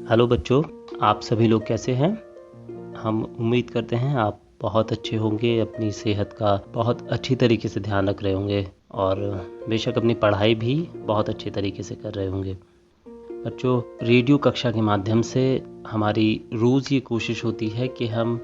Hello बच्चों, आप सभी लोग कैसे हैं? हम उम्मीद करते हैं आप बहुत अच्छे होंगे, अपनी सेहत का बहुत अच्छी तरीके से ध्यान रख रहे होंगे और बेशक अपनी पढ़ाई भी बहुत अच्छे तरीके से कर रहे होंगे। बच्चों, रेडियो कक्षा के माध्यम से हमारी रोज़ ये कोशिश होती है कि हम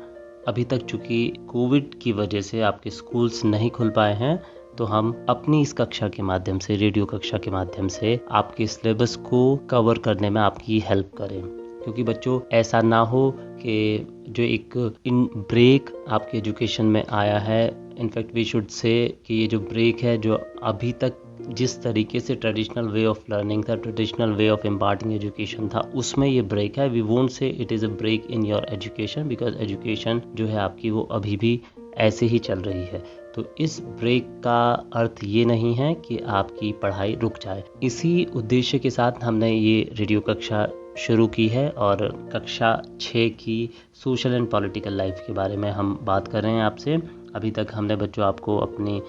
अभी तक चूँकि कोविड की वजह से आपके स्कूल्स नहीं खुल पाए हैं, तो हम अपनी इस कक्षा के माध्यम से, रेडियो कक्षा के माध्यम से आपके सिलेबस को कवर करने में आपकी हेल्प करें। क्योंकि बच्चों, ऐसा ना हो कि जो एक इन ब्रेक आपके एजुकेशन में आया है, इनफैक्ट वी शुड से कि ये जो ब्रेक है, जो अभी तक जिस तरीके से ट्रेडिशनल वे ऑफ लर्निंग था, traditional way of imparting education था, उसमें ये ब्रेक है। We won't say it is a break in your education, because education जो है आपकी वो अभी भी ऐसे ही चल रही है। तो इस ब्रेक का अर्थ ये नहीं है कि आपकी पढ़ाई रुक जाए। इसी उद्देश्य के साथ हमने ये रेडियो कक्षा शुरू की है और कक्षा 6 की सोशल एंड पॉलिटिकल लाइफ के बारे में हम बात कर रहे हैं आपसे। अभी तक हमने बच्चों आपको अपनी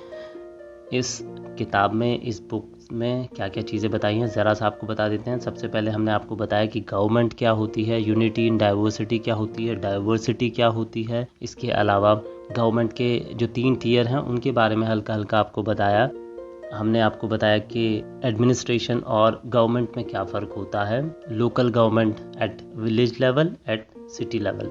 इस किताब में, इस बुक में क्या क्या चीज़ें बताई हैं, ज़रा सा आपको बता देते हैं। सबसे पहले हमने आपको बताया कि गवर्नमेंट क्या होती है, यूनिटी इन डाइवर्सिटी क्या होती है, डाइवर्सिटी क्या होती है। इसके अलावा गवर्नमेंट के जो 3 टियर हैं उनके बारे में हल्का हल्का आपको बताया। हमने आपको बताया कि एडमिनिस्ट्रेशन और गवर्नमेंट में क्या फ़र्क होता है, local government at village level, at city level.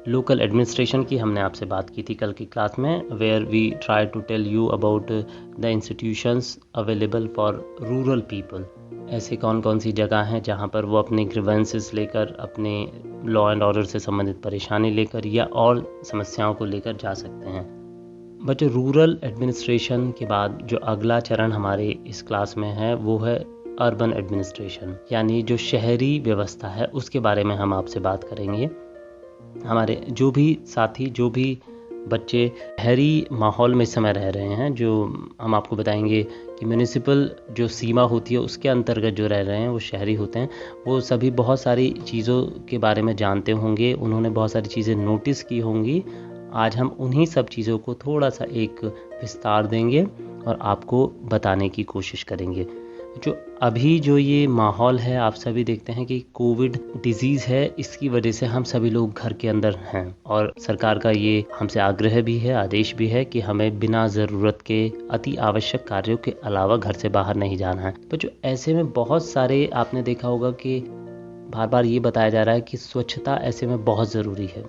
Local administration की हमने आपसे बात की थी कल की क्लास में, where we try to tell you about the institutions available for rural people. ऐसे कौन कौन सी जगह हैं जहां पर वो अपने ग्रीवेंसेस लेकर, अपने लॉ एंड ऑर्डर से संबंधित परेशानी लेकर या और समस्याओं को लेकर जा सकते हैं। बच्चों, रूरल एडमिनिस्ट्रेशन के बाद जो अगला चरण हमारे इस क्लास में है वो है अर्बन एडमिनिस्ट्रेशन, यानी जो शहरी व्यवस्था है उसके बारे में हम आपसे बात करेंगे। हमारे जो भी साथी, जो भी बच्चे शहरी माहौल में इस समय रह रहे हैं, जो हम आपको बताएंगे कि म्यूनिसिपल जो सीमा होती है उसके अंतर्गत जो रह रहे हैं वो शहरी होते हैं, वो सभी बहुत सारी चीज़ों के बारे में जानते होंगे, उन्होंने बहुत सारी चीज़ें नोटिस की होंगी। आज हम उन्हीं सब चीज़ों को थोड़ा सा एक विस्तार देंगे और आपको बताने की कोशिश करेंगे। जो अभी जो ये माहौल है, आप सभी देखते हैं कि कोविड डिजीज़ है, इसकी वजह से हम सभी लोग घर के अंदर हैं और सरकार का ये हमसे आग्रह भी है, आदेश भी है कि हमें बिना ज़रूरत के अति आवश्यक कार्यों के अलावा घर से बाहर नहीं जाना है। तो जो ऐसे में बहुत सारे, आपने देखा होगा कि बार बार ये बताया जा रहा है कि स्वच्छता ऐसे में बहुत ज़रूरी है।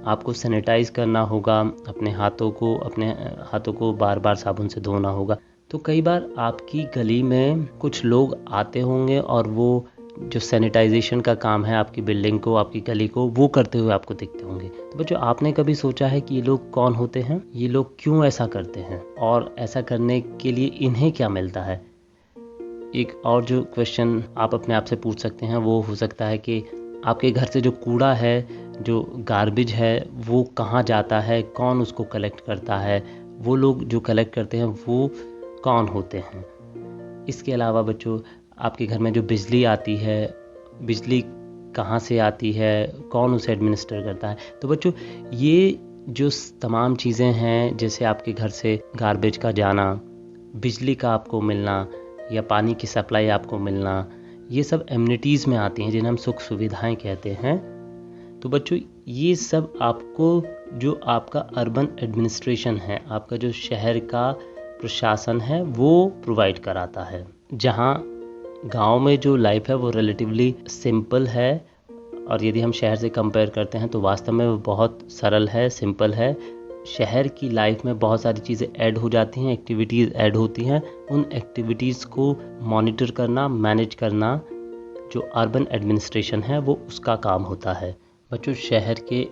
आपको सैनिटाइज़ करना होगा, अपने हाथों को बार बार साबुन से धोना होगा। तो कई बार आपकी गली में कुछ लोग आते होंगे और वो जो सैनिटाइजेशन का काम है आपकी बिल्डिंग को, आपकी गली को, वो करते हुए आपको दिखते होंगे। तो बच्चों, आपने कभी सोचा है कि ये लोग कौन होते हैं, ये लोग क्यों ऐसा करते हैं और ऐसा करने के लिए इन्हें क्या मिलता है? एक और जो क्वेश्चन आप अपने आप से पूछ सकते हैं वो हो सकता है कि आपके घर से जो कूड़ा है, जो गार्बेज है, वो कहाँ जाता है, कौन उसको कलेक्ट करता है, वो लोग जो कलेक्ट करते हैं वो कौन होते हैं? इसके अलावा बच्चों, आपके घर में जो बिजली आती है, बिजली कहाँ से आती है, कौन उसे एडमिनिस्टर करता है? तो बच्चों, ये जो तमाम चीज़ें हैं, जैसे आपके घर से गार्बेज का जाना, बिजली का आपको मिलना या पानी की सप्लाई आपको मिलना, ये सब एमिनिटीज़ में आती हैं, जिन्हें हम सुख सुविधाएं कहते हैं। तो बच्चों, ये सब आपको, जो आपका अर्बन एडमिनिस्ट्रेशन है, आपका जो शहर का प्रशासन है, वो प्रोवाइड कराता है। जहाँ गांव में जो लाइफ है वो रिलेटिवली सिंपल है और यदि हम शहर से कंपेयर करते हैं तो वास्तव में वो बहुत सरल है, सिंपल है। शहर की लाइफ में बहुत सारी चीज़ें ऐड हो जाती हैं, एक्टिविटीज़ ऐड होती हैं। उन एक्टिविटीज़ को मॉनिटर करना, मैनेज करना जो अर्बन एडमिनिस्ट्रेशन है वो उसका काम होता है। बच्चों, शहर के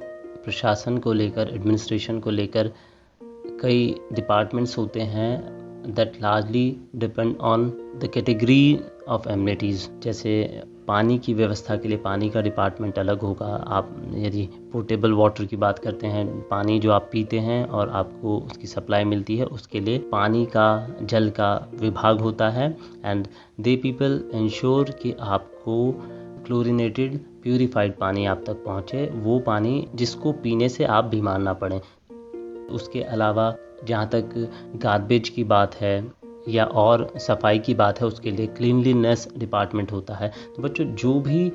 प्रशासन को लेकर, एडमिनिस्ट्रेशन को लेकर कई डिपार्टमेंट्स होते हैं that largely depend on the category of amenities. जैसे पानी की व्यवस्था के लिए पानी का डिपार्टमेंट अलग होगा। आप यदि पोर्टेबल वाटर की बात करते हैं, पानी जो आप पीते हैं और आपको उसकी सप्लाई मिलती है, उसके लिए पानी का, जल का विभाग होता है। एंड दे पीपल इंश्योर कि आपको क्लोरिनेटेड प्यूरिफाइड पानी आप तक पहुँचे, वो पानी जिसको पीने से आप बीमार ना पड़ें। उसके अलावा जहाँ तक गार्बेज की बात है या और सफाई की बात है, उसके लिए क्लीनलीनेस डिपार्टमेंट होता है। तो बच्चों, जो भी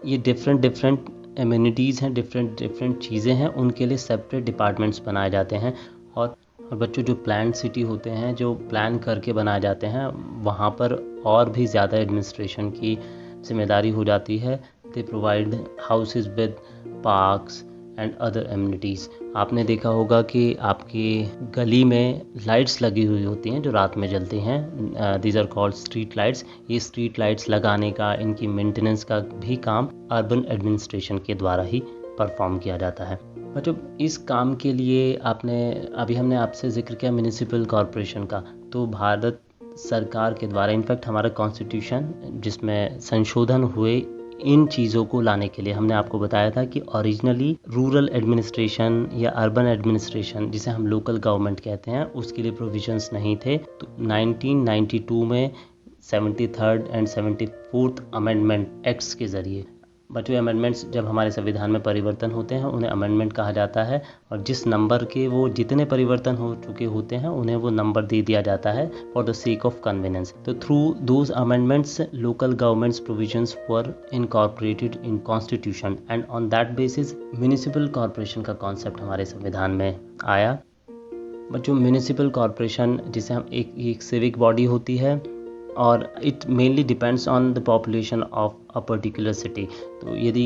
ये डिफरेंट डिफरेंट एम्यूनिटीज़ हैं, डिफरेंट डिफरेंट चीज़ें हैं, उनके लिए सेपरेट डिपार्टमेंट्स बनाए जाते हैं। और बच्चों जो प्लान सिटी होते हैं, जो प्लान करके बनाए जाते हैं, वहाँ पर और भी ज़्यादा एडमिनिस्ट्रेशन की जिम्मेदारी हो जाती है। They provide houses with parks and other amenities. आपने देखा होगा कि आपकी गली में लाइट्स लगी हुई होती हैं जो रात में जलती हैं, these are called street lights. ये स्ट्रीट लाइट्स लगाने का, इनकी मेंटेनेंस का भी काम अर्बन एडमिनिस्ट्रेशन के द्वारा ही परफॉर्म किया जाता है। मतलब इस काम के लिए हमने आपसे जिक्र किया म्यूनिसिपल कॉरपोरेशन का, तो भारत सरकार के द्वारा, इनफैक्ट हमारा कॉन्स्टिट्यूशन जिसमें संशोधन हुए इन चीज़ों को लाने के लिए, हमने आपको बताया था कि ओरिजिनली रूरल एडमिनिस्ट्रेशन या अर्बन एडमिनिस्ट्रेशन, जिसे हम लोकल गवर्नमेंट कहते हैं, उसके लिए प्रोविजंस नहीं थे। तो 1992 में 73rd and 74th amendment acts के ज़रिए, बच्चों अमेंडमेंट्स जब हमारे संविधान में परिवर्तन होते हैं उन्हें अमेंडमेंट कहा जाता है, और जिस नंबर के वो जितने परिवर्तन हो चुके होते हैं उन्हें वो नंबर दे दिया जाता है for the sake of convenience. तो through those amendments local governments provisions were incorporated in constitution, and on that basis municipal corporation का कॉन्सेप्ट हमारे संविधान में आया। बच्चों म्यूनिसिपल कॉर्पोरेशन जिसे हम एक सिविक बॉडी होती है, और it mainly depends on the population of a particular city. तो यदि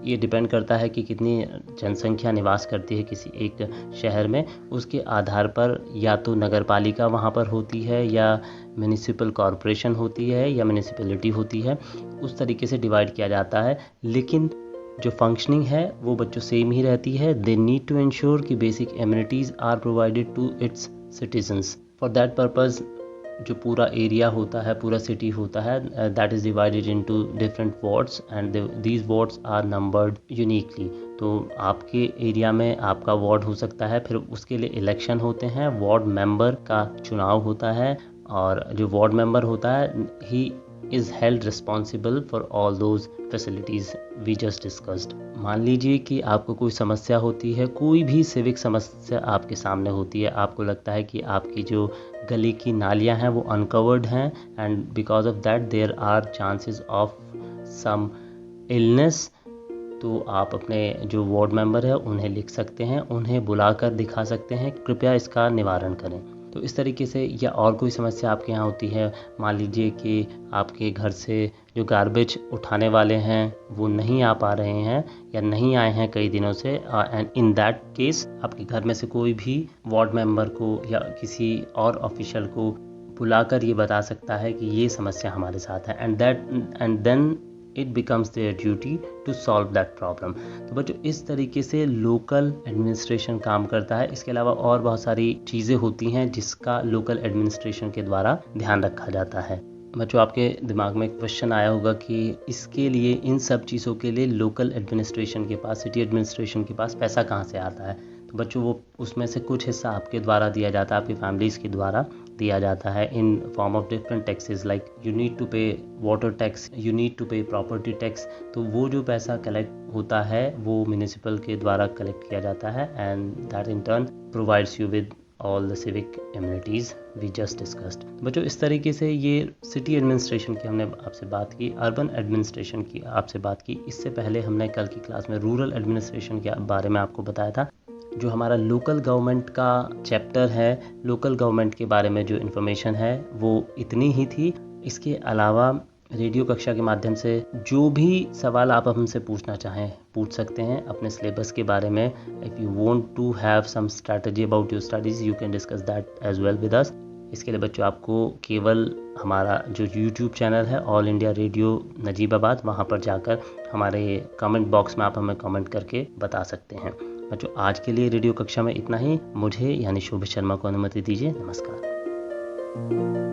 ये डिपेंड करता है कि कितनी जनसंख्या निवास करती है किसी एक शहर में, उसके आधार पर या तो नगर पालिका वहाँ पर होती है, या म्यूनिसिपल कॉरपोरेशन होती है, या म्यूनिसिपैलिटी होती है, उस तरीके से डिवाइड किया जाता है। लेकिन जो फंक्शनिंग है वो बच्चों सेम ही रहती है। दे नीड टू इंश्योर कि basic amenities are provided to its citizens. For that purpose जो पूरा एरिया होता है, पूरा सिटी होता है, that is divided into different wards, and these wards are numbered uniquely. तो आपके एरिया में आपका वार्ड हो सकता है, फिर उसके लिए इलेक्शन होते हैं, वार्ड मेंबर का चुनाव होता है, और जो वार्ड मेंबर होता है ही is held responsible for all those facilities we just discussed। मान लीजिए कि आपको कोई समस्या होती है, कोई भी सिविक समस्या आपके सामने होती है, आपको लगता है कि आपकी जो गली की नालियां हैं वो अनकवर्ड हैं, and because of that there are chances of some illness, तो आप अपने जो वार्ड मेंबर है उन्हें लिख सकते हैं, उन्हें बुलाकर दिखा सकते हैं, कृपया इसका निवारण करें। तो इस तरीके से, या और कोई समस्या आपके यहाँ होती है, मान लीजिए कि आपके घर से जो गार्बेज उठाने वाले हैं वो नहीं आ पा रहे हैं या नहीं आए हैं कई दिनों से, एंड इन दैट केस आपके घर में से कोई भी वार्ड मेंबर को या किसी और ऑफिशियल को बुलाकर ये बता सकता है कि ये समस्या हमारे साथ है, and then it becomes their duty to solve that problem. तो बच्चों इस तरीके से लोकल एडमिनिस्ट्रेशन काम करता है। इसके अलावा और बहुत सारी चीज़ें होती हैं जिसका लोकल एडमिनिस्ट्रेशन के द्वारा ध्यान रखा जाता है। बच्चों आपके दिमाग में एक क्वेश्चन आया होगा कि इसके लिए, इन सब चीज़ों के लिए लोकल एडमिनिस्ट्रेशन के पास, सिटी एडमिनिस्ट्रेशन के पास पैसा कहाँ से आता है? तो बच्चों वो उसमें से कुछ हिस्सा आपके द्वारा दिया जाता है, आपकी फैमिलीज़ के द्वारा दिया जाता है in form of different taxes, like you need to pay water tax, you need to pay property tax. तो वो जो पैसा कलेक्ट होता है वो म्यूनिसिपल के द्वारा कलेक्ट किया जाता है, and that in turn provides you with all the civic amenities we just discussed. बच्चों इस तरीके से ये सिटी एडमिनिस्ट्रेशन की हमने आपसे बात की, अर्बन एडमिनिस्ट्रेशन की आपसे बात की। इससे पहले हमने कल की क्लास में रूरल एडमिनिस्ट्रेशन के बारे में आपको बताया था। जो हमारा लोकल गवर्नमेंट का चैप्टर है, लोकल गवर्नमेंट के बारे में जो इन्फॉर्मेशन है वो इतनी ही थी। इसके अलावा रेडियो कक्षा के माध्यम से जो भी सवाल आप हमसे पूछना चाहें पूछ सकते हैं अपने सिलेबस के बारे में। If you want to have some strategy about your studies you can discuss that as well with us. इसके लिए बच्चों आपको केवल हमारा जो यूट्यूब चैनल है ऑल इंडिया रेडियो नजीबाबाद, वहाँ पर जाकर हमारे कमेंट बॉक्स में आप हमें कमेंट करके बता सकते हैं। बच्चों आज के लिए रेडियो कक्षा में इतना ही। मुझे यानी शोभित शर्मा को अनुमति दीजिए। नमस्कार।